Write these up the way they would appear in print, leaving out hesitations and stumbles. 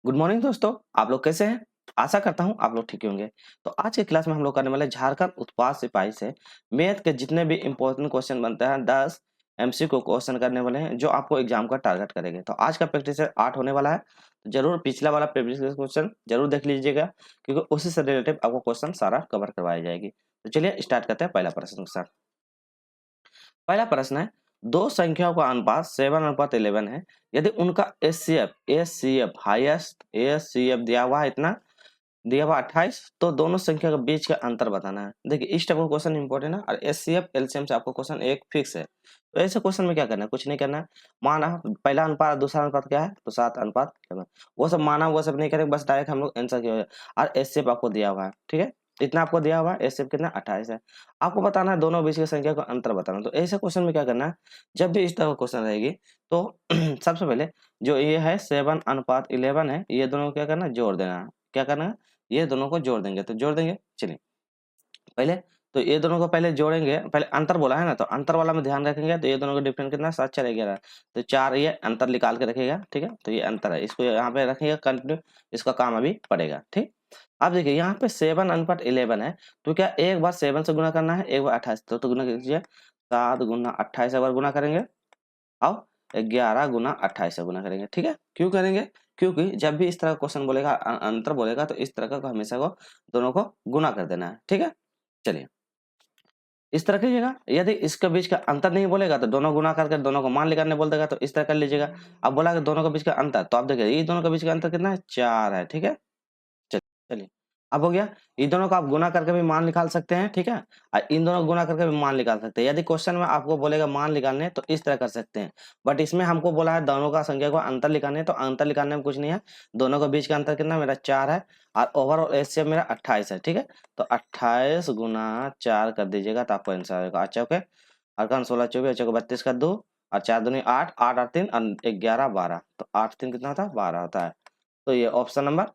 Good morning दोस्तों, आप लोग कैसे हैं? आशा करता हूँ आप लोग ठीक ही होंगे। तो आज के क्लास में हम लोग करने वाले झारखंड उत्पाद सिपाही से मैथ के जितने भी इंपॉर्टेंट क्वेश्चन बनते हैं 10 एमसीक्यू क्वेश्चन करने वाले हैं जो आपको एग्जाम का टारगेट करेंगे। तो आज का प्रैक्टिस 8 होने वाला है। तो जरूर पिछला वाला प्रीवियस क्वेश्चन जरूर देख लीजिएगा क्योंकि उसी से रिलेटेड आपको क्वेश्चन सारा कवर करवाई जाएगी। तो चलिए स्टार्ट करते हैं पहला प्रश्न के साथ। पहला प्रश्न है, दो संख्याओं का अनुपात 7:11 है। यदि उनका एचसीएफ हाईएस्ट एचसीएफ दिया हुआ है इतना, दिया हुआ 28, तो दोनों संख्या के बीच का अंतर बताना है। देखिए इस टाइप का क्वेश्चन इंपॉर्टेंट है और एचसीएफ एलसीएम से आपको क्वेश्चन एक फिक्स है। तो ऐसे क्वेश्चन में क्या करना है, कुछ नहीं करना है। माना पहला अनुपात दूसरा अनुपात क्या है, तो 7:11, वो सब माना वो सब नहीं करेंगे, बस डायरेक्ट हम लोग आंसर किया। और एचसीएफ आपको दिया हुआ है, ठीक है, इतना आपको दिया हुआ है, एचसीएफ कितना 28 है। आपको बताना है दोनों बीच की संख्या का अंतर बताना। तो ऐसे क्वेश्चन में क्या करना है, जब भी इस तरह का क्वेश्चन रहेगी तो सबसे पहले जो ये है 7:11 है, ये दोनों को क्या करना है, जोड़ देना है। क्या करना है, ये दोनों को जोड़ देंगे। तो जोड़ देंगे, चलिए पहले तो ये दोनों को पहले जोड़ेंगे। पहले अंतर बोला है ना, तो अंतर वाला में ध्यान रखेंगे। तो ये दोनों का डिफरेंस कितना, 7 4 11। तो 4 ये अंतर निकाल के रखिएगा, ठीक है। तो ये अंतर है, इसको यहाँ पे रखिएगा कंटिन्यू, इसका काम अभी पड़ेगा, ठीक। अब देखिए यहाँ पे 7:11 है, तो क्या एक बार 7 से गुना करना है, एक बार 28। तो गुना कीजिए, 7 गुना 28 एक बार गुना करेंगे और 11 गुना 28 से गुना करेंगे, ठीक है। क्यों करेंगे, क्योंकि जब भी इस तरह का क्वेश्चन बोलेगा अंतर बोलेगा तो इस तरह का हमेशा को दोनों को गुना कर देना है, ठीक है। चलिए इस तरह कीजिएगा। यदि इसके बीच का अंतर नहीं बोलेगा तो दोनों गुना करके दोनों को मान निकालने बोल देगा, तो इस तरह कर लीजिएगा। अब बोला कि दोनों के बीच का अंतर, तो आप देखिए ये दोनों के बीच का अंतर कितना है, 4 है, ठीक है। चलिए अब हो गया। इन दोनों को आप गुना करके भी मान निकाल सकते हैं, ठीक है। और इन दोनों को गुना करके भी मान निकाल सकते हैं। यदि क्वेश्चन में आपको बोलेगा मान निकालने तो इस तरह कर सकते हैं, बट इसमें हमको बोला है दोनों का संख्या को अंतर निकालने। तो अंतर निकालने में कुछ नहीं है, दोनों के बीच का अंतर कितना मेरा 4 है और ओवरऑल एचसीएफ मेरा 28 है, ठीक है। तो 28 गुना 4 कर दीजिएगा तो आपको आंसर आएगा। अच्छा ओके, अरकान 16 24 अच्छा 32 का 2 और 4 दूनी 8 8 और 3 और 11 12। तो 8 3 कितना होता है, 12 होता है। तो ये ऑप्शन नंबर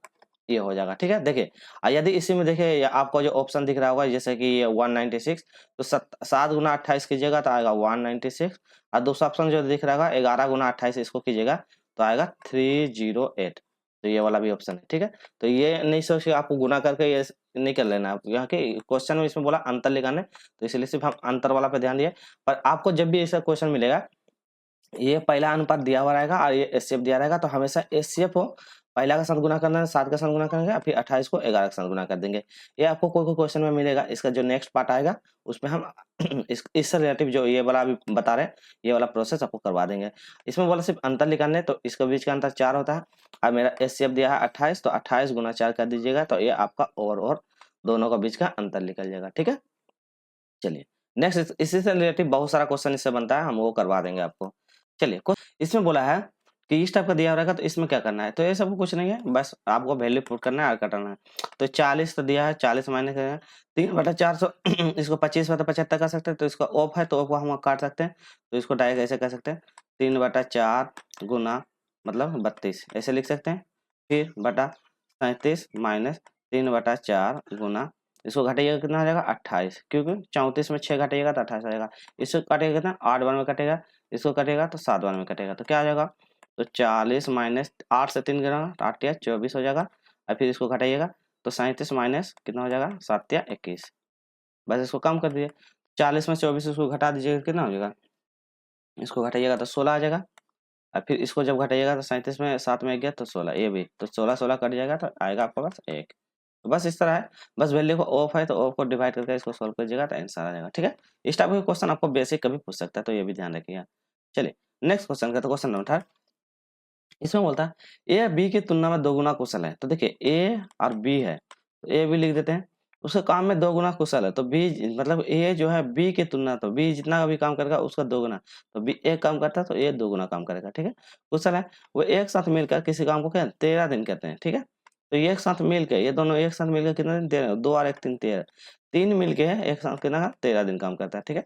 ये हो जाएगा, ठीक है। देखिए यदि इसी में देखिए आपको जो ऑप्शन दिख रहा होगा जैसे कि ये 196, तो 7 गुना 28 कीजिएगा तो आएगा 196। और दूसरा ऑप्शन जो दिख रहा होगा 11 गुना 28 इसको कीजिएगा तो आएगा 308। तो ये वाला भी ऑप्शन है, ठीक है। तो ये नहीं सोच के आपको गुना करके ये नहीं कर लेना, यहाँ के क्वेश्चन में इसमें बोला अंतर निकालने, तो इसलिए सिर्फ हम अंतर वाला पे ध्यान दिए। पर आपको जब भी ऐसा क्वेश्चन मिलेगा, ये पहला अनुपात दिया हुआ रहेगा और ये एचसीएफ दिया रहेगा, तो हमेशा एचसीएफ हो पहला का साथ गुना करना है, 7 का साथ गुना करेंगे, फिर 28 को 11 के साथ गुना कर देंगे। ये आपको कोई क्वेश्चन में मिलेगा। इसका जो नेक्स्ट पार्ट आएगा उसमें हम इससे रिलेटिव जो ये वाला अभी बता रहे हैं, ये वाला प्रोसेस आपको करवा देंगे। इसमें बोला सिर्फ अंतर निकालने, तो इसके बीच का अंतर 4 होता है और मेरा एचसीएफ दिया है 28, तो 28 गुना 4 कर दीजिएगा तो ये आपका और दोनों का बीच का अंतर निकल जाएगा, ठीक है। चलिए नेक्स्ट इसी से रिलेटेड बहुत सारा क्वेश्चन इससे बनता है, हम वो करवा देंगे आपको। चलिए इसमें बोला है कि इस टाइप का दिया रहेगा तो इसमें क्या करना है, तो ये सब कुछ नहीं है, बस आपको वैल्यू पुट करना है और कटाना है। तो 40 तो दिया है, 40 माइनस करेंगे 3/400 इसको 25 बटा 75 कर सकते हैं। तो इसका ऑफ है तो ऑफ को हम काट सकते हैं, तो इसको डायरेक्ट ऐसे कर सकते हैं 3/4 गुना मतलब 32 ऐसे लिख सकते हैं। फिर बटा 37 माइनस 3/4 गुना, इसको घटाइएगा कितना आ जाएगा 28, क्योंकि 34 में 6 घटाइएगा तो 28 आ जाएगा। इसको काटेगा कितना 8 बार में कटेगा, इसको कटेगा तो 7 बार में कटेगा, तो क्या आ जाएगा, तो 40 माइनस 8 से 3 गिना 8 या 24 हो जाएगा। और फिर इसको घटाइएगा तो 37 माइनस कितना हो जाएगा 7 या 21, बस इसको कम कर दिए। 40 में 24 इसको घटा दीजिएगा कितना हो जाएगा, इसको घटाइएगा तो 16 आ जाएगा। और फिर इसको जब घटाइएगा तो 37 में 7 में गया तो 16, ये भी तो 16 16 कट जाएगा तो आएगा आपका पास 1। तो बस इस तरह है, बस वैल्यू को ऑफ है तो ऑफ को डिवाइड करके इसको सॉल्व कीजिएगा तो आंसर आ जाएगा, ठीक है। इस टाइप के क्वेश्चन आपको बेसिक कभी पूछ सकता है, तो ये भी ध्यान रखिएगा। चलिए नेक्स्ट क्वेश्चन का, तो क्वेश्चन नंबर 18 इसमें बोलता है ए बी की तुलना में 2 गुना कुशल है। तो देखिए ए और बी है, तो ए बी लिख देते हैं, उसके काम में 2 गुना कुशल है। तो बी मतलब ए जो है बी की तुलना, तो बी जितना भी काम करेगा उसका 2 गुना, तो बी एक काम करता है तो ए 2 गुना काम करेगा, ठीक है। कुशल है, वो एक साथ मिलकर किसी काम को क्या 13 दिन कहते हैं, ठीक है। तो ये एक साथ मिलकर, ये दोनों एक साथ मिलकर कितना दिन, 13, 2 और 1 3 13, 3 मिलके है एक साथ कितना 13 दिन काम करता है, ठीक है।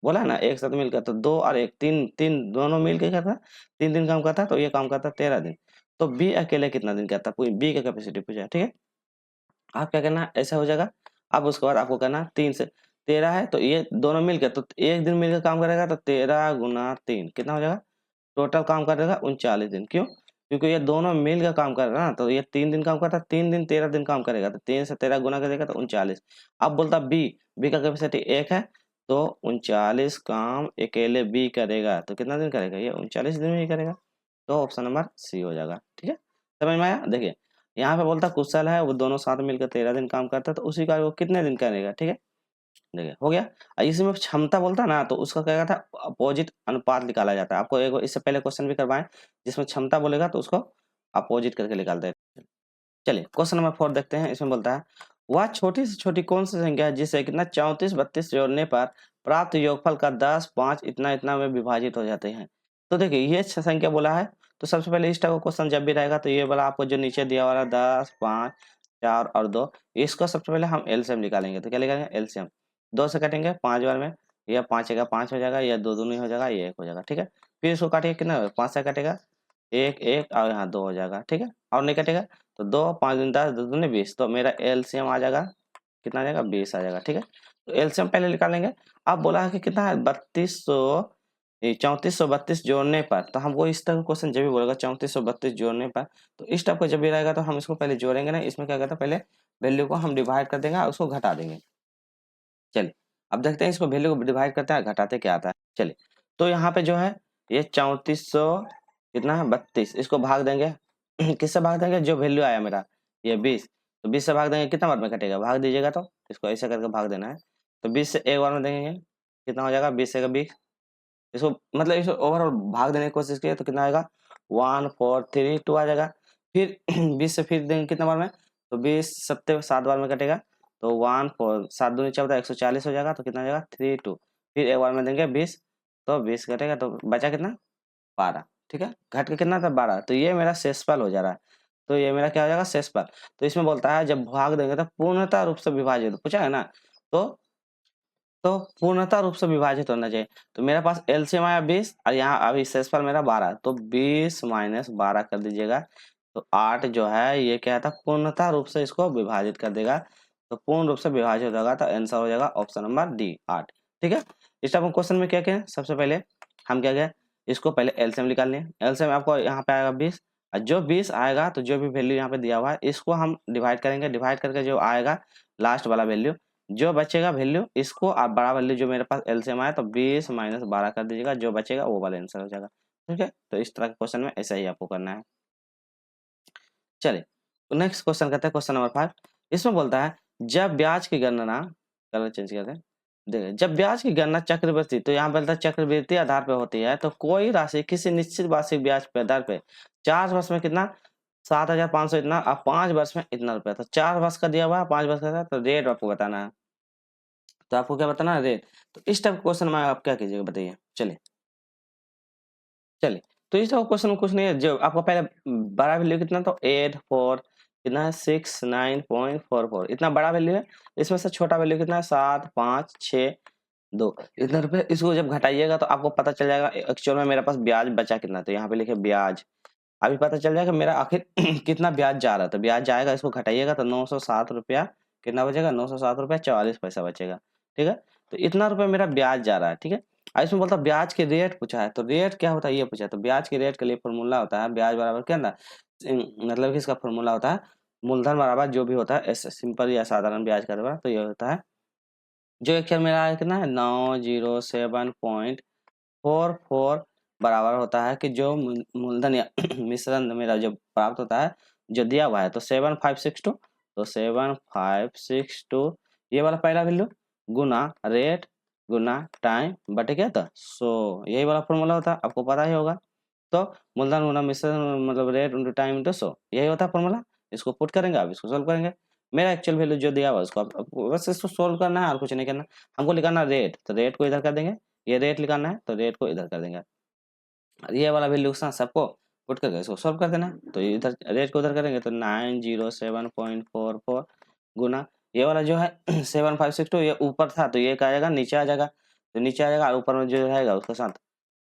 बोला है ना एक साथ मिलकर, तो 2 और 1 3 3 दोनों मिलके करता है 3 दिन काम करता है, तो ये काम करता है 13 दिन। तो बी अकेले कितना दिन करता है, पूरी बी का कैपेसिटी पूछा है, ठीक है। आप क्या करना है, ऐसा हो जाएगा। अब उसके बाद आपको करना है 3 से 13 है, तो ये दोनों मिलकर तो एक दिन मिलकर काम करेगा, तो 13 गुना 3 कितना हो जाएगा, टोटल काम करेगा 39 दिन। क्यों, क्योंकि ये दोनों मिल का काम कर रहा है ना, तो ये 3 दिन काम करता है, 3 दिन 13 दिन काम करेगा, तो 3 से 13 गुना करेगा तो 39। अब बोलता बी का कैपेसिटी 1 है, तो 39 काम अकेले बी करेगा, तो कितना दिन करेगा? ये 39 दिन में ही करेगा। तो ऑप्शन नंबर सी हो जाएगा। ठीक है, समझ में आया? देखिए यहाँ पे बोलता कुशल है, वो दोनों साथ मिलकर 13 दिन काम करता है, तो उसी का वो कितने दिन करेगा? ठीक है, देखिए हो गया। इसमें क्षमता बोलता है ना, तो उसका क्या था, अपोजिट अनुपात निकाला जाता है। आपको एक इससे पहले क्वेश्चन भी करवाएं, जिसमें क्षमता बोलेगा तो उसको अपोजिट करके निकालते हैं। चलिए क्वेश्चन नंबर 4 देखते हैं। इसमें बोलता है वह छोटी से छोटी कौन सी संख्या है जिसे कितना 34 32 जोड़ने पर प्राप्त योगफल का 10 5 इतना इतना में विभाजित हो जाते हैं। तो देखिए ये संख्या बोला है, तो सबसे पहले इस टाइप का क्वेश्चन जब भी रहेगा तो ये वाला आपको जो नीचे दिया वाला 10 5 4 और 2, इसको सबसे पहले हम एलसीएम निकालेंगे। तो क्या निकालेंगे? एलसीएम। 2 से काटेंगे 5 बार में, यह 5 का 5 हो जाएगा, यह 2 दूनी हो जाएगा, ये 1 हो जाएगा। ठीक है, फिर इसको काटिए, कितना 5 से काटेगा 1 1 और यहाँ 2 हो जाएगा। ठीक है, और नहीं कटेगा तो 2 5 दूनी 10 2 दूनी 20, तो मेरा एलसीएम आ जाएगा, कितना आ जाएगा? 20 आ जाएगा। ठीक है, तो एलसीएम पहले निकालेंगे। अब बोला है कि कितना है? 3432 जोड़ने पर, तो हमको इस तरह का क्वेश्चन जब भी बोलेगा 3432 जोड़ने पर, तो इस टाइप का जब भी रहेगा तो हम इसको पहले जोड़ेंगे ना, इसमें क्या कहता है, पहले वैल्यू को हम डिवाइड कर देंगे और उसको घटा देंगे। चलिए अब देखते हैं इसको वैल्यू को डिवाइड करते हैं घटाते क्या आता है। चलिए तो यहाँ पे जो है ये 3400 कितना है 32, इसको भाग देंगे किससे भाग देंगे? जो वैल्यू आया मेरा ये 20, तो 20 से भाग देंगे, कितना बार में कटेगा? भाग दीजिएगा, तो इसको ऐसे करके भाग देना है। तो 20 से एक बार में देंगे, कितना हो जाएगा? 20 से 20, इसको मतलब इसको ओवरऑल भाग देने की कोशिश किए तो कितना आएगा? 1432 आ जाएगा। फिर 20 से फिर देंगे कितना बार में? तो 20 सत्ते 7 बार में कटेगा, तो 1 4 7 दूनी 14 140 हो जाएगा, तो कितना हो जाएगा? 32। फिर एक बार में देंगे 20, तो 20 कटेगा तो बचा कितना? 12। ठीक है, घट के कितना था? 12। तो ये मेरा शेषफल हो जा रहा है, तो ये मेरा क्या हो जाएगा? शेषफल। तो इसमें बोलता है जब भाग देंगे तो पूर्णतः रूप से विभाजित, पूछा है ना, तो पूर्णतः रूप से विभाजित होना चाहिए। तो मेरे पास एलसीएम आया 20 और यहाँ अभी शेषफल मेरा 12, तो 20 माइनस 12 कर दीजिएगा, तो 8 जो है ये क्या था? पूर्णतः रूप से इसको विभाजित कर देगा, तो पूर्ण रूप से विभाजित होगा, तो आंसर हो जाएगा ऑप्शन नंबर डी 8। ठीक है, इस टाइप क्वेश्चन में क्या क्या सबसे पहले हम क्या क्या इसको पहले एलसीएम निकाल लें। एलसीएम आपको यहाँ पे आएगा 20, और जो 20 आएगा तो जो भी वैल्यू यहाँ पे दिया हुआ है इसको हम डिवाइड करेंगे, डिवाइड करके जो आएगा लास्ट वाला वैल्यू, जो बचेगा वैल्यू इसको आप बड़ा वैल्यू जो मेरे पास एलसीएम आया तो 20 माइनस 12 कर दीजिएगा, जो बचेगा वो वाला आंसर हो जाएगा। ठीक है, तो इस तरह के क्वेश्चन में ऐसा ही आपको करना है। चलिए तो नेक्स्ट क्वेश्चन करते हैं, क्वेश्चन नंबर 5। इसमें बोलता है जब ब्याज की गणना, कलर चेंज करते हैं, देखिए जब ब्याज की गणना चक्रवृद्धि, तो यहाँ बोलता है चक्रवृद्धि आधार पर होती है, तो कोई राशि किसी निश्चित वार्षिक ब्याज पे दर पे 4 वर्ष में कितना 7500 इतना, अब 5 वर्ष में इतना रुपया, तो 4 वर्ष का दिया हुआ है, 5 वर्ष का, तो रेट आपको बताना है। तो आपको क्या बताना है? रेट। तो इस टाइप क्वेश्चन में आप क्या कीजिएगा बताइए। चलिए चलिए तो इस टाइप क्वेश्चन में कुछ नहीं है, जो आपको पहले बड़ा वैल्यू कितना, तो 8 4 कितना है 69.44, इतना बड़ा वैल्यू है। इसमें से छोटा वैल्यू कितना है 7 5 6 2, इतना रुपये। इसको जब घटाइएगा तो आपको पता चल जाएगा एक्चुअल में मेरे पास ब्याज बचा कितना, तो यहाँ पे लिखे ब्याज। अभी पता चल जाएगा मेरा आखिर कितना ब्याज जा रहा है, तो ब्याज जाएगा, इसको घटाइएगा तो 907 रुपया कितना बचेगा? 907 रुपया 44 पैसा बचेगा। ठीक है, तो इतना रुपया मेरा ब्याज जा रहा है। ठीक है, और इसमें बोलता है ब्याज के रेट पूछा है, तो रेट क्या होता है ये पूछा है, तो ब्याज के रेट के लिए फॉर्मूला होता है ब्याज बराबर क्या ना, मतलब कि इसका फॉर्मूला होता है मूलधन बराबर जो भी होता है सिंपल या साधारण ब्याज का बराबर, तो ये होता है जो एक्चुअल मेरा है कितना है 907.44 बराबर होता है कि जो मूलधन या मिश्रण मेरा जो प्राप्त होता है जो दिया हुआ है, तो 7562, तो 7562 ये वाला पहला वैल्यू गुना रेट गुना टाइम बटे क्या था 100, यही वाला फॉर्मूला होता है, आपको पता ही होगा। तो मूलधन गुना मिश्रण मतलब रेट इंटू टाइम इंटू 100, यही होता है फॉर्मूला। इसको पुट करेंगे, आप इसको सोल्व करेंगे। मेरा एक्चुअल वैल्यू जो दिया हुआ है उसको बस इसको सोल्व करना है और कुछ नहीं करना। हमको लिखाना रेट, तो रेट को इधर कर देंगे, ये रेट निकालना है तो रेट को इधर कर देंगे, और ये वाला वैल्यू के साथ सबको पुट करके इसको सॉल्व कर देना है। तो इधर रेट को उधर करेंगे तो 907.44 गुना ये वाला जो है 7562, ये ऊपर था तो ये क्या आ जाएगा नीचे आ जाएगा, तो नीचे आ जाएगा और ऊपर में जो रहेगा उसके साथ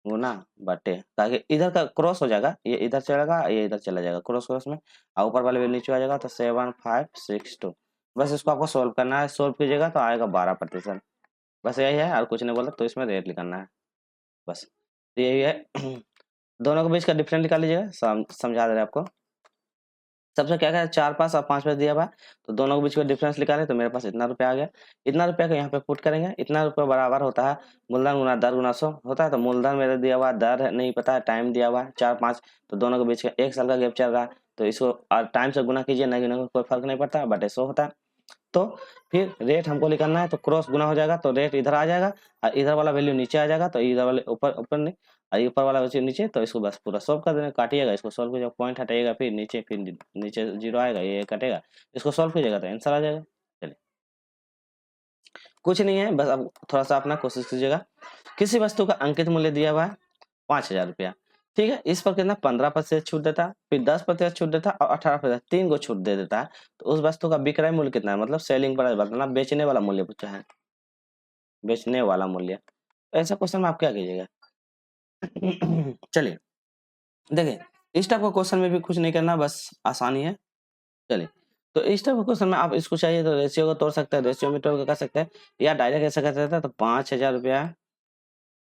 गुना बटे, ताकि इधर का क्रॉस हो जाएगा, ये इधर चलेगा ये इधर चला जाएगा क्रॉस क्रॉस में, और ऊपर वाले वैल्यू नीचे आ जाएगा, तो 7562। बस इसको आपको सोल्व करना है, सोल्व कीजिएगा तो आएगा 12%। बस यही है और कुछ नहीं बोला, तो इसमें रेट निकालना है बस, तो यही है दोनों के बीच का डिफरेंस निकाल लीजिएगा, समझा दे रहे हैं आपको। सबसे क्या क्या 4 5 और 5 दिया हुआ है, तो दोनों के बीच का डिफरेंस निकालें तो मेरे पास इतना रुपया आ गया। इतना रुपया को यहाँ पे पुट करेंगे, इतना रुपया बराबर होता है मूलधन गुना दर गुना 100 होता है। तो मूलधन मेरे दिया हुआ, दर नहीं पता है, टाइम दिया हुआ है 4 5, तो दोनों के बीच का 1 साल का गैप चल रहा है, तो इसको टाइम से गुना कीजिए, नहीं गुना कोई फर्क नहीं पड़ता, बटे 100 होता है। तो फिर रेट हमको निकालना है, तो क्रॉस गुना हो जाएगा, तो रेट इधर आ जाएगा और इधर वाला वैल्यू नीचे आ जाएगा, तो इधर वाले ऊपर ऊपर नहीं और ऊपर वाला वैल्यू नीचे, तो इसको बस पूरा सॉल्व कर देना, काटिएगा इसको, सॉल्व कीजिएगा, पॉइंट हटाइएगा, फिर नीचे 0 आएगा, ये कटेगा, इसको सॉल्व कीजिएगा तो आंसर आ जाएगा। चलिए, कुछ नहीं है, बस अब थोड़ा सा अपना कोशिश कीजिएगा। किसी वस्तु का अंकित मूल्य दिया हुआ है 5000 रुपया, ठीक है, इस पर कितना 15% छूट देता है, फिर 10% छूट देता है और 18% 3 को छूट दे देता है, तो उस वस्तु का विक्रय मूल्य कितना है, मतलब सेलिंग प्राइस बताना, बेचने वाला मूल्य पूछा है, बेचने वाला मूल्य। ऐसा क्वेश्चन में आप क्या कीजिएगा? चलिए देखिए, इस टाइप का क्वेश्चन में भी कुछ नहीं करना, बस आसानी है। चलिए, तो इस टाइप का क्वेश्चन में आप इसको चाहिए तो रेशियो को तोड़ सकते हैं, रेशियो में तोड़ के कर सकते हैं, या डायरेक्ट ऐसा कर सकते हैं। तो 5000 रुपया,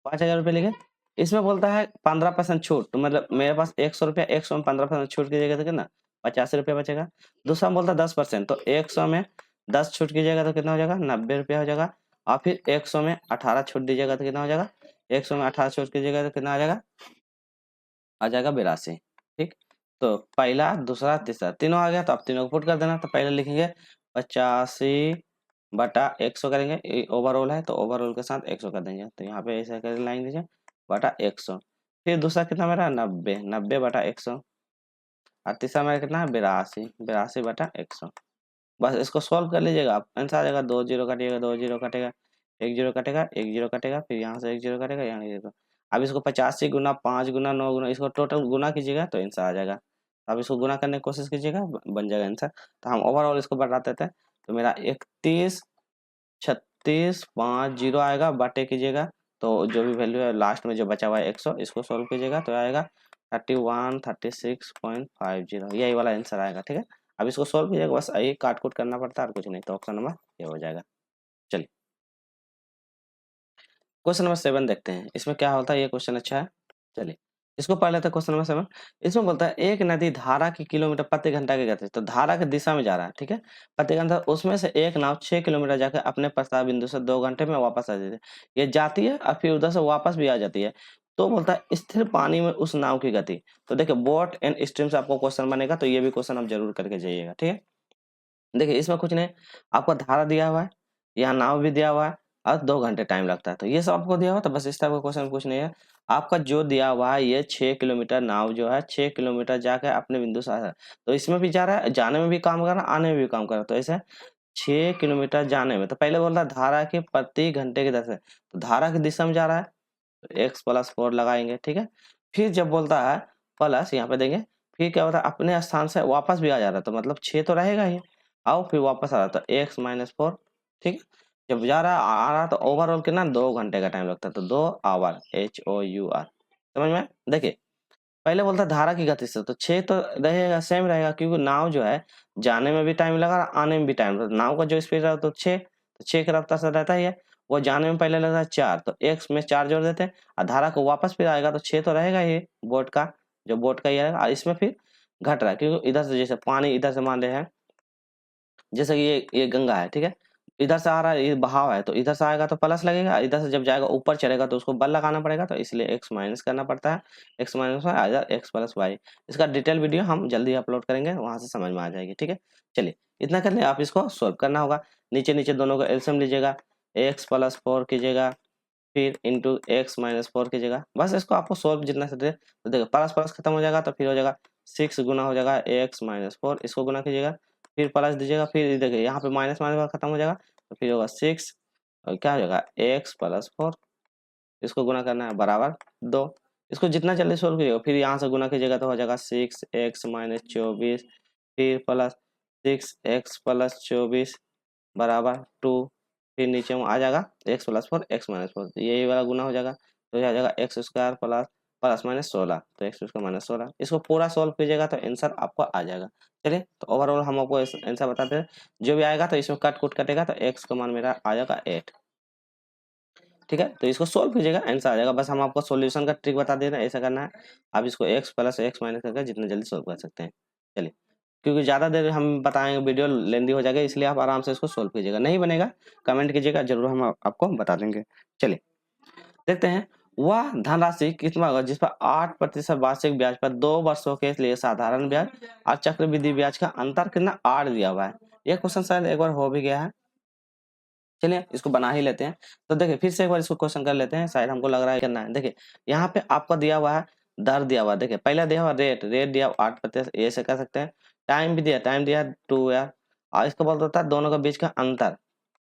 5000 रुपये लिखे, इसमें बोलता है 15% छूट, तो मतलब मेरे पास 100 रुपया, 100 में 15% छूट कीजिएगा तो कितना 85 रुपया बचेगा। दूसरा में बोलता है 10%, तो 100 में 10 छूट कीजिएगा तो कितना हो जाएगा 90 रुपया हो जाएगा, और फिर 100 में 18 छूट दीजिएगा तो कितना हो जाएगा, 100 में 18 छूट कीजिएगा तो कितना आ जाएगा, आ जाएगा 82। ठीक, तो पहला दूसरा तीसरा तीनों आ गया, तो आप तीनों को पुट कर देना। तो पहले लिखेंगे 85 बटा 100 करेंगे, ओवरऑल है तो ओवरऑल के साथ 100 कर देंगे, तो यहाँ पे ऐसा कर लाइन दीजिए बटा 100। फिर दूसरा कितना मेरा 90, 90 बटा 100, और तीसरा मेरा कितना है 82, 82 बटा 100। बस इसको सॉल्व कर लीजिएगा आप, आंसर आ जाएगा, 2 जीरो कटिएगा, 2 जीरो कटेगा, 1 जीरो कटेगा, 1 जीरो कटेगा, फिर यहाँ से 1 जीरो कटेगा, यहाँ 1 जीरो। अब इसको 85 गुना 5 गुना 9 गुना इसको टोटल गुना कीजिएगा तो आंसर आ जाएगा। अब इसको गुना करने की कोशिश कीजिएगा, बन जाएगा आंसर। तो हम ओवरऑल इसको बढ़ा देते हैं, तो मेरा 31 36 5 जीरो आएगा, बाटे कीजिएगा तो जो भी वैल्यू है लास्ट में जो बचा हुआ है 100, इसको सॉल्व कीजिएगा तो आएगा 31 36.50, यही वाला आंसर आएगा। ठीक है, अब इसको सॉल्व कीजिएगा, बस यही काट कूट करना पड़ता है और कुछ नहीं, तो ऑप्शन नंबर ये हो जाएगा। चलिए, क्वेश्चन नंबर 7 देखते हैं, इसमें क्या होता है, ये क्वेश्चन अच्छा है। चलिए, इसको पढ़ लेते हैं। क्वेश्चन नंबर 7, इसमें बोलता है एक नदी धारा की किलोमीटर प्रति घंटा की गति, तो धारा की दिशा में जा रहा है, ठीक है, प्रति घंटा, उसमें से एक नाव 6 किलोमीटर जाकर अपने प्रस्ताव बिंदु से 2 घंटे में वापस आ जाती है। ये जाती है और फिर उधर से वापस भी आ जाती है, तो बोलता है स्थिर पानी में उस नाव की गति। तो देखिए, बोट एंड स्ट्रीम से आपको क्वेश्चन बनेगा, तो ये भी क्वेश्चन आप जरूर करके जाइएगा। ठीक है, देखिए इसमें कुछ नहीं, आपको धारा दिया हुआ है, यहाँ नाव भी दिया हुआ है और 2 घंटे टाइम लगता है, तो ये सब आपको दिया हुआ, तो बस इस टाइप का क्वेश्चन कुछ नहीं है। आपका जो दिया हुआ है ये 6 किलोमीटर नाव जो है 6 किलोमीटर जाकर अपने बिंदु से आ रहा है, तो इसमें भी जा रहा है, जाने में भी काम कर रहा है, आने में भी काम कर रहा है, तो ऐसे 6 किलोमीटर जाने में, तो पहले बोल रहा है धारा के प्रति घंटे की दर से, तो धारा की दिशा में जा रहा है, तो x प्लस 4 लगाएंगे। ठीक है, फिर जब बोलता है प्लस यहाँ पे देंगे, फिर क्या होता है अपने स्थान से वापस भी आ जा रहा है, तो मतलब 6 तो रहेगा ही, आओ फिर वापस आ रहा, तो x माइनस 4। ठीक है, जब जा रहा आ रहा तो ओवरऑल कितना 2 घंटे का टाइम लगता है, तो 2 आवर HOUR, समझ में। देखिए पहले बोलता धारा की गति से, तो 6 तो रहेगा, सेम रहेगा, क्योंकि नाव जो है जाने में भी टाइम लगा आने में भी टाइम, तो नाव का जो स्पीड रहा तो 6, तो 6 का रफ्तार से रहता ही है, वो जाने में पहले लगता है 4, तो x में 4 जोड़ देते हैं और धारा को वापस फिर आएगा, तो 6 तो रहेगा ही बोट का, जो बोट का ही आएगा, और इसमें फिर घट रहा है क्योंकि इधर से जैसे पानी इधर से मान रहे हैं, जैसे कि ये गंगा है, ठीक है, इधर से आ रहा है, ये बहाव है, तो इधर से आएगा तो प्लस लगेगा, इधर से जब जाएगा ऊपर चढ़ेगा तो उसको बल लगाना पड़ेगा, तो इसलिए एक्स माइनस करना पड़ता है, एक्स माइनस आ जाए एक्स प्लस वाई। इसका डिटेल वीडियो हम जल्दी अपलोड करेंगे, वहां से समझ में आ जाएगी। ठीक है, चलिए इतना कर ले, आप इसको सोल्व करना होगा, नीचे नीचे दोनों को एलसीएम लीजिएगा, एक्स प्लस 4 कीजिएगा, फिर इंटू एक्स माइनस 4 कीजिएगा, बस इसको आपको सोल्व जितना से दे, तो देखो प्लस प्लस खत्म हो जाएगा, तो फिर हो जाएगा 6 गुना हो जाएगा एक्स माइनस 4, इसको गुना कीजिएगा, फिर प्लस दीजिएगा, फिर देखिए यहाँ पे माइनस माइनस खत्म हो जाएगा, तो फिर होगा 6 और क्या हो जाएगा एक्स प्लस 4, इसको गुना करना है बराबर 2, इसको जितना जल्दी सोल्व कीजिएगा, फिर यहाँ से गुना कीजिएगा तो हो जाएगा 6x माइनस 24, फिर प्लस 6x प्लस 24 बराबर 2, फिर नीचे में आ जाएगा x प्लस 4 x माइनस 4, यही वाला गुना हो जाएगा, तो यह आ जाएगा x square plus plus minus 16, तो एक्स स्क्वायर माइनस 16, इसको पूरा सॉल्व कीजिएगा तो आंसर आपको आ जाएगा। चलिए, तो ओवरऑल हम आपको आंसर बताते हैं, जो भी आएगा तो इसमें कट कुट कटेगा, तो एक्स का मान मेरा आ जाएगा 8। ठीक है, तो इसको सोल्व कीजिएगा, आंसर आ जाएगा। बस हम आपको सॉल्यूशन का ट्रिक बता दे रहे हैं, ऐसा करना है। आप इसको x प्लस x माइनस करके जितना जल्दी सोल्व कर सकते हैं। चलिए, क्योंकि ज़्यादा देर हम बताएंगे वीडियो लेंदी हो जाएगा, इसलिए आप आराम से इसको सोल्व कीजिएगा। नहीं बनेगा कमेंट कीजिएगा, जरूर हम आपको बता देंगे। चलिए देखते हैं, वह धनराशि कितना होगा जिस पर 8% वार्षिक ब्याज पर 2 वर्षों के लिए साधारण ब्याज और चक्रवृद्धि ब्याज का अंतर कितना 8 दिया हुआ है। यह क्वेश्चन शायद एक बार हो भी गया है। चलिए इसको बना ही लेते हैं। तो देखिए फिर से एक बार इसको क्वेश्चन कर लेते हैं, शायद हमको लग रहा है करना है। देखिए यहाँ पे आपको दिया हुआ है दर दिया हुआ है, देखिए पहला दिया हुआ रेट दिया 8%, ये से कर सकते हैं। टाइम भी दिया, टाइम दिया 2 ईयर, और इसको बोलता होता है दोनों के बीच का अंतर।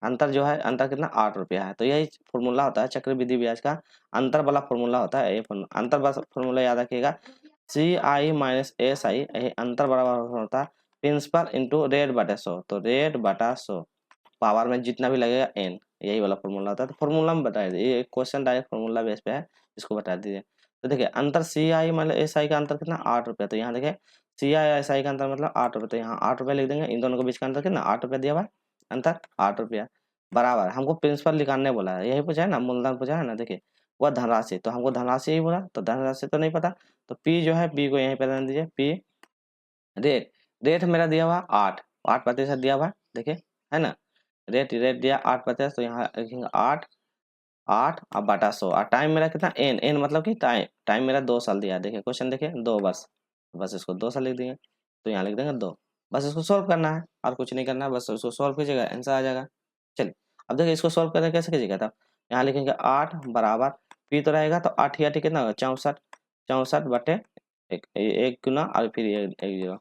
अंतर जो है, अंतर कितना 8 रुपया है। तो यही फॉर्मूला होता है चक्रवृद्धि ब्याज का, अंतर वाला फॉर्मूला होता है। ये अंतर वाला फॉर्मूला याद रखिएगा, CI माइनस SI, यही अंतर बराबर होता है प्रिंसिपल इंटू रेट बटा 100। तो रेट बटा 100 पावर में जितना भी लगेगा n, यही वाला फॉर्मूला होता है। तो फॉर्मूला में बता दीजिए, ये क्वेश्चन डायरेक्ट फॉर्मूला बेस पे है, इसको बता दीजिए। तो देखिए अंतर CI मतलब SI का अंतर कितना 8 रुपया। तो यहाँ देखिए CI SI का अंतर मतलब 8 रुपये, तो यहाँ 8 रुपये लिख देंगे। इन दोनों के बीच का अंतर कितना 8 रुपया दिया हुआ है, अंतर 8 रुपया बराबर। हमको प्रिंसिपल निकालने बोला है, यही पूछा है ना, मूलधन पूछा है ना। देखिए वह धनराशि, तो हमको धनराशि ही बोला, तो धनराशि तो नहीं पता। तो P जो है, P को यहीं पे रहने दीजिए। P रेट, रेट मेरा दिया हुआ 8% दिया हुआ है, देखिए है ना। रेट दिया 8%, तो यहाँ लिखेंगे 8 और बटा 100। और टाइम मेरा कितना n मतलब कि टाइम मेरा 2 साल दिया है। देखिए क्वेश्चन देखिए 2 वर्ष, बस इसको 2 साल लिख देंगे, तो यहाँ लिख देंगे 2। बस इसको सोल्व करना है और कुछ नहीं करना है, बस इसको सोल्व कीजिएगा, आंसर आ जाएगा। चलिए अब देखिए इसको सोल्व करके कैसे कीजिएगा, तब यहाँ लिखेंगे 8 बराबर पी तो रहेगा, तो 8 या कितना होगा 64, 64 बटे एक गुना और फिर एक जीरो।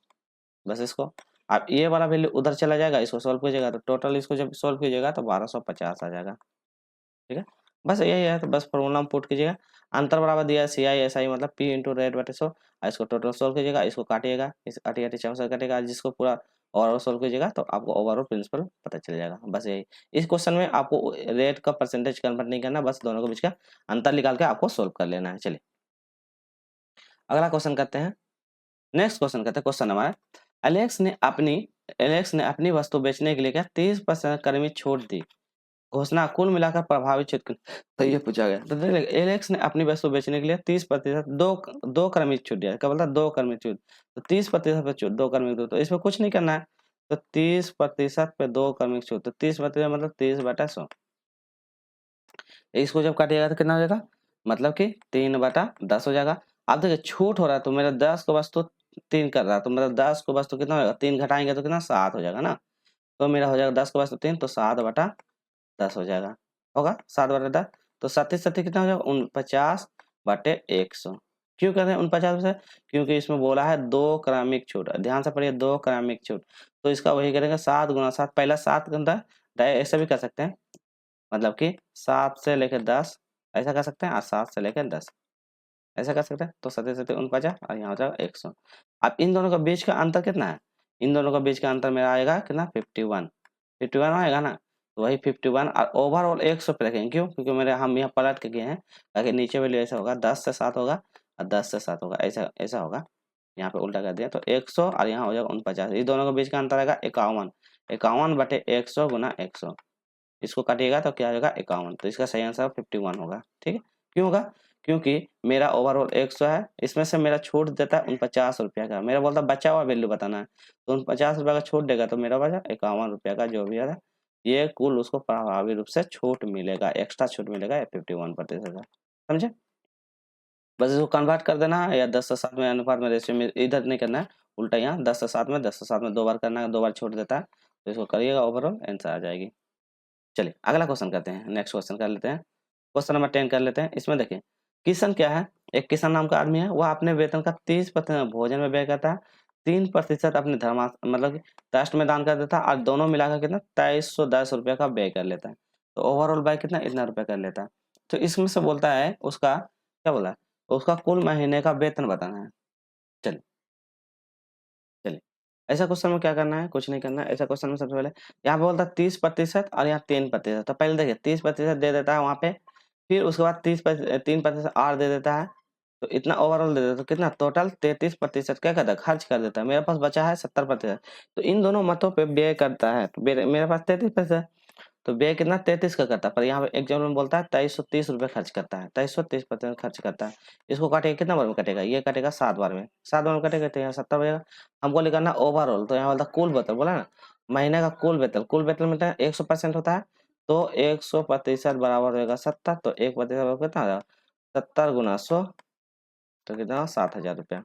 बस इसको आप ये वाला वैल्यू उधर चला जाएगा, इसको सोल्व कीजिएगा तो टोटल इसको जब सोल्व कीजिएगा तो 1250 आ जाएगा। ठीक है, बस यही है। तो बस फॉर्मूला में पुट कीजिएगा, अंतर बराबर दिया है CI SI मतलब P इंटू रेट बटे 100, इसको टोटल सोल्व कीजिएगा, इसको काटिएगा, इस 8 64 कटेगा, जिसको पूरा ओवरऑल सोल्व कीजिएगा तो आपको ओवरऑल प्रिंसिपल पता चल जाएगा। बस यही, इस क्वेश्चन में आपको रेट का परसेंटेज कन्वर्ट नहीं करना, बस दोनों के बीच का अंतर निकाल के आपको सोल्व कर लेना है। चलिए अगला क्वेश्चन करते हैं, नेक्स्ट क्वेश्चन करते हैं। क्वेश्चन हमारा, एलेक्स ने अपनी वस्तु बेचने के लिए क्या 30% कर्मी छूट दी, घोषणा कुल मिलाकर प्रभावित क्षेत्र। तो ये पूछा गया। तो देखिए एलेक्स ने अपनी वस्तु बेचने के लिए 30% दो कर्मी छूट दिया, क्या बोलता है 2 कर्मी छूट। तो 30% पे छूट 2 कर्मी छूट, तो इसमें कुछ नहीं करना है। तो 30% पे 2 कर्मी छूट, तो 30% मतलब 30/100। इसको जब काटिएगा तो कितना हो जाएगा, मतलब कि 3/10 हो जाएगा। अब देखिए छूट हो रहा है, तो मेरा 10 को बस तो 3 कर रहा है, तो मतलब 10 को बस तो कितना होगा, 3 घटाएंगे तो कितना 7 हो जाएगा ना। तो मेरा हो जाएगा 10 को बस तो 3, तो 7/10 हो जाएगा, होगा 7/10। तो 37 कितना हो जाएगा 49/100। क्यों कहते हैं 49%, क्योंकि इसमें बोला है 2 क्रमिक छूट, ध्यान से पढ़िए 2 क्रमिक छूट। तो इसका वही करेंगे 7 गुना 7, पहला 7 घंटा ऐसा भी कर सकते हैं, मतलब कि 7 से लेकर 10 ऐसा कर सकते हैं, और 7 से लेकर 10 ऐसा कर सकते हैं। तो 7 और यहाँ हो जाएगा 100। अब इन दोनों का बीच का अंतर कितना है, इन दोनों का बीच का अंतर मेरा आएगा कितना 51 आएगा ना। तो वही 51 और ओवरऑल 100 पे रखेंगे, क्यों, क्योंकि मेरे हम यहाँ पलट के गए हैं, ताकि नीचे वैल्यू ऐसा होगा 10 से 7 होगा और 10 से 7 होगा, ऐसा ऐसा होगा। यहाँ पे उल्टा कर दिया, तो 100 और यहाँ हो जाएगा 49। इस दोनों के बीच का अंतर आएगा 51, 51/100 गुना 100। इसको काटिएगा तो क्या होगा 51, तो इसका सही आंसर 51 होगा। ठीक है, क्यों होगा, क्योंकि मेरा ओवरऑल 100 है, इसमें से मेरा छूट देता है 49 रुपया का, मेरा बोलता बचा हुआ वैल्यू बताना है, तो 49 रुपया का छूट देगा, तो मेरा बचा 51 रुपया का जो भी है, ये कुल उसको प्रभावी रूप से छूट मिलेगा, एक्स्ट्रा छूट मिलेगा 51% का। समझे, बस इसको कन्वर्ट कर देना है, या 10 से 7 में अनुपात में रेशियो में इधर नहीं करना है, उल्टा यहाँ 10 से 7 में 2 बार करना है, 2 बार छूट देता है, तो इसको करिएगा ओवरऑल आंसर आ जाएगी। चलिए अगला क्वेश्चन करते हैं, नेक्स्ट क्वेश्चन कर लेते हैं, क्वेश्चन नंबर 10 कर लेते हैं। इसमें देखिए किशन क्या है, एक किशन नाम का आदमी है, वह अपने वेतन का 30% भोजन में व्यय करता है, 3% अपने धर्मा मतलब कि ट्रस्ट में दान कर देता है, और दोनों मिलाकर कितना 2310 रुपये का व्यय कर लेता है। तो ओवरऑल व्यय कितना इतना रुपये कर लेता है। तो इसमें से बोलता है उसका क्या बोला है, उसका कुल महीने का वेतन बताना है। चलिए चलिए ऐसा क्वेश्चन में क्या करना है, कुछ नहीं करना है। ऐसा क्वेश्चन में सबसे पहले यहाँ पे बोलता है 30% और यहाँ 3%। तो पहले देखिए 30% दे देता है वहाँ पे, फिर उसके बाद 3% और दे देता है, तो इतना ओवरऑल दे देता है। तो कितना टोटल 33% क्या करता है, खर्च कर देता है। मेरे पास बचा है 70%, तो इन दोनों मतों पे व्यय करता है। तो मेरे पास 33% है, तो व्यय कितना 33 का करता है, पर यहाँ पे एग्जाम्पल में बोलता है 2330 रुपये खर्च करता है, 2330% खर्च करता है। इसको काटेगा कितना बार में कटेगा, ये कटेगा 7 बार में, 7 बार में कटेगा तो यहाँ 70 बचेगा। हमको निकालना ओवरऑल, तो यहाँ बोलता कुल वेतन, बोला ना महीने का कुल वेतन, कुल वेतन में 100% होता है, तो 100% बराबर होगा 70, तो 1% कितना हो जाएगा 70 गुना 100, तो कितना 7000 रुपया।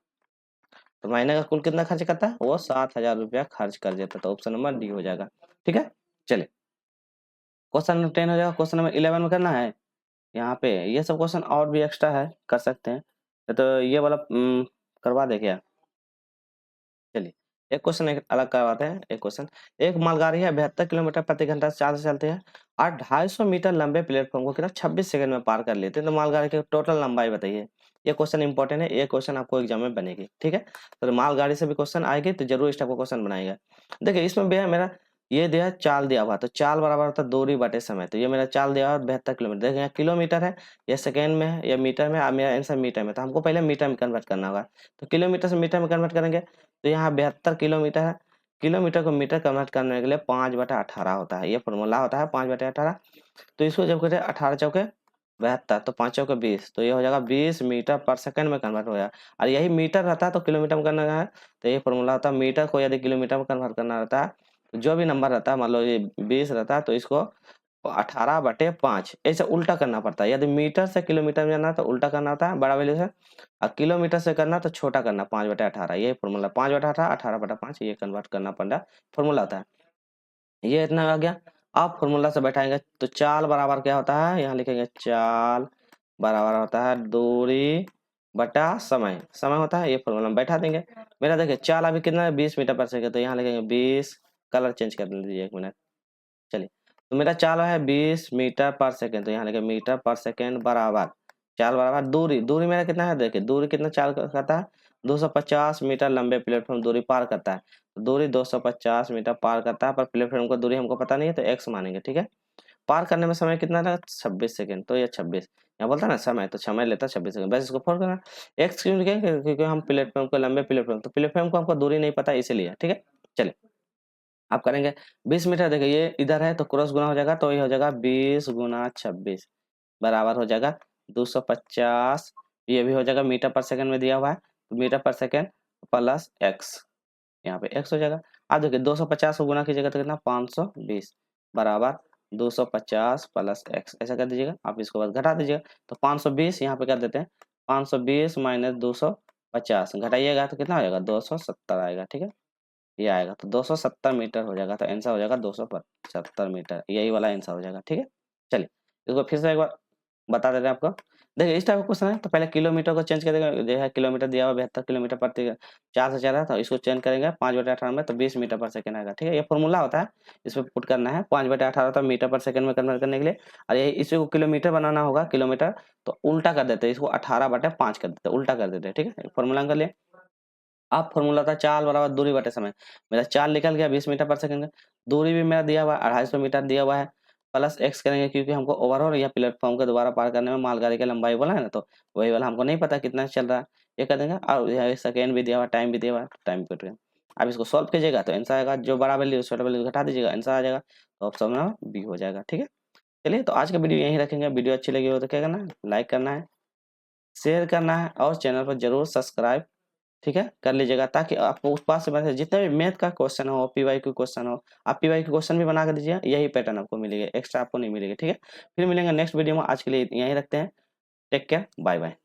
तो महीने का कुल कितना खर्च करता है, वो 7000 रुपया खर्च कर देता है, तो ऑप्शन नंबर डी हो जाएगा। ठीक है, चलिए क्वेश्चन नंबर 10 हो जाएगा। क्वेश्चन नंबर 11 में करना है, यहाँ पे ये सब क्वेश्चन और भी एक्स्ट्रा है, कर सकते हैं, तो ये वाला करवा दे क्या। चलिए एक क्वेश्चन एक अलग करवाते हैं। एक क्वेश्चन, एक मालगाड़ी है 72 किलोमीटर प्रति घंटा से चाल से चलती है और 250 मीटर लंबे प्लेटफॉर्म को कितना 26 सेकंड में पार कर लेते हैं, तो मालगाड़ी की टोटल लंबाई बताइए। ये क्वेश्चन इंपॉर्टेंट है, ये क्वेश्चन आपको एग्जाम में बनेगी। ठीक है, तो मालगाड़ी से भी क्वेश्चन आएगी तो जरूर इस टाइप का क्वेश्चन बनाएगा। देखिए इसमें भी है मेरा, ये दिया है चाल दिया हुआ, तो चाल बराबर होता है दूरी बटे समय, तो ये मेरा चाल दिया हुआ 72 किलोमीटर, देखिए यहाँ किलोमीटर है, या सेकेंड में है या मीटर में, मेरा आंसर मीटर में, तो हमको पहले मीटर में कन्वर्ट करना होगा, तो किलोमीटर से मीटर में कन्वर्ट करेंगे, तो यहाँ 72 किलोमीटर है, किलोमीटर को मीटर कन्वर्ट करने के लिए 5/18 होता है, ये फॉर्मूला होता है 5/18। तो इसको जब करें 18 चौके 72, तो 5 चौके 20, तो ये हो जाएगा 20 मीटर पर सेकंड में कन्वर्ट हो जाएगा। और यही मीटर रहता है तो किलोमीटर में करना है, तो ये फॉर्मूला होता है मीटर को यदि किलोमीटर में कन्वर्ट करना रहता है, तो जो भी नंबर रहता है, मान लो ये 20 रहता है, तो इसको 18/5 ऐसे उल्टा करना पड़ता है। यदि मीटर से किलोमीटर में जाना है तो उल्टा करना होता है बड़ा वैल्यू से, और किलोमीटर से करना तो छोटा करना 5/18, ये फॉर्मूला 5/18 18/5 ये कन्वर्ट करना पड़ रहा फॉर्मूला होता है। ये इतना आ गया। अब फॉर्मूला से बैठाएंगे तो चाल बराबर क्या होता है, यहाँ लिखेंगे चाल बराबर होता है दूरी बटा समय, समय होता है, ये फॉर्मूला में बैठा देंगे। मेरा देखिए चाल अभी कितना है 20 मीटर पर सेकंड, तो यहाँ लिखेंगे 20, कलर चेंज कर दीजिए 1 मिनट। चलिए तो मेरा चाल है 20 मीटर पर सेकंड, तो यहाँ लिखे मीटर पर सेकंड बराबर चाल बराबर दूरी, दूरी मेरा कितना है, देखिए दूरी कितना चाल करता है 250 मीटर लंबे प्लेटफॉर्म दूरी पार करता है, दूरी 250 मीटर पार करता है, पर प्लेटफॉर्म का दूरी हमको पता नहीं है तो एक्स मानेंगे। ठीक है, पार करने में समय कितना था 26 सेकंड, तो ये 26 यहाँ बोलता है ना समय, तो समय लेता है 26 सेकंड, बस इसको फोड़ करना। एक्स क्यों लिखेंगे, क्योंकि हम प्लेटफॉर्म को लंबे प्लेटफॉर्म, तो प्लेटफॉर्म को हमको दूरी नहीं पता इसीलिए। ठीक है, चलिए आप करेंगे 20 मीटर, देखिए ये इधर है तो क्रॉस गुना हो जाएगा, तो ये हो जाएगा 20 गुना 26 बराबर हो जाएगा 250, ये भी हो जाएगा मीटर पर सेकंड में दिया हुआ है, तो मीटर पर सेकंड प्लस एक्स, यहाँ पे एक्स हो जाएगा। अब देखिए 250 को गुना कीजिएगा तो कितना 520 बराबर 250 प्लस एक्स, ऐसा कर दीजिएगा। आप इसको बस घटा दीजिएगा, तो 520 यहाँ पे कर देते हैं, 520 माइनस 250 घटाइएगा तो कितना हो जाएगा 270 आएगा। ठीक है, ये आएगा तो 270 मीटर हो जाएगा, तो आंसर हो जाएगा 275 मीटर, यही वाला आंसर हो जाएगा। ठीक है, चलिए इसको फिर से एक बार बता देते हैं आपको। देखिए इस टाइप का क्वेश्चन है, तो पहले किलोमीटर को चेंज कर देंगे, जो है किलोमीटर दिया हुआ 72 किलोमीटर प्रति 4 से चल रहा था, इसको चेंज करेंगे 5/18 में, तो 20 मीटर पर सेकंड आएगा। ठीक है, ये फॉर्मूला होता है, इसमें पुट करना है 5/18 होता है मीटर पर सेकंड में कन्वर्ट करने के लिए, और यही इसी को किलोमीटर बनाना होगा, किलोमीटर तो उल्टा कर देते हैं, इसको 18/5 कर देते हैं, उल्टा कर देते हैं। ठीक है, फॉर्मूला कर लिए। अब फॉर्मूला था चाल बराबर दूरी बटे समय, मेरा चाल निकल गया 20 मीटर पर सेकंड, दूरी भी मेरा दिया हुआ है 250 मीटर दिया हुआ है, प्लस एक्स करेंगे क्योंकि हमको ओवरऑल या प्लेटफॉर्म के दोबारा पार करने में मालगाड़ी की लंबाई बोला है ना, तो वही वाला हमको नहीं पता कितना चल रहा है, ये कर देंगे। और यह सेकेंड भी दिया हुआ, टाइम भी दिया हुआ है, टाइम कट गया। अब इसको सॉल्व कीजिएगा तो आंसर आएगा, जो बड़ा वैल्यू छोटा वैल्यू घटा दीजिएगा आंसर आ जाएगा, तो ऑप्शन में बी हो जाएगा। ठीक है, चलिए तो आज का वीडियो यहीं रखेंगे। वीडियो अच्छी लगी हो तो क्या करना है, लाइक करना है, शेयर करना है, और चैनल पर जरूर सब्सक्राइब ठीक है कर लीजिएगा, ताकि आपको उस पास से मतलब जितने भी मैथ का क्वेश्चन हो, पीवाईक्यू क्वेश्चन हो, आप पीवाईक्यू क्वेश्चन भी बना कर दीजिए, यही पैटर्न आपको मिलेगा, एक्स्ट्रा आपको नहीं मिलेगा। ठीक है, फिर मिलेंगे नेक्स्ट वीडियो में, आज के लिए यहीं रखते हैं, टेक केयर, बाय बाय।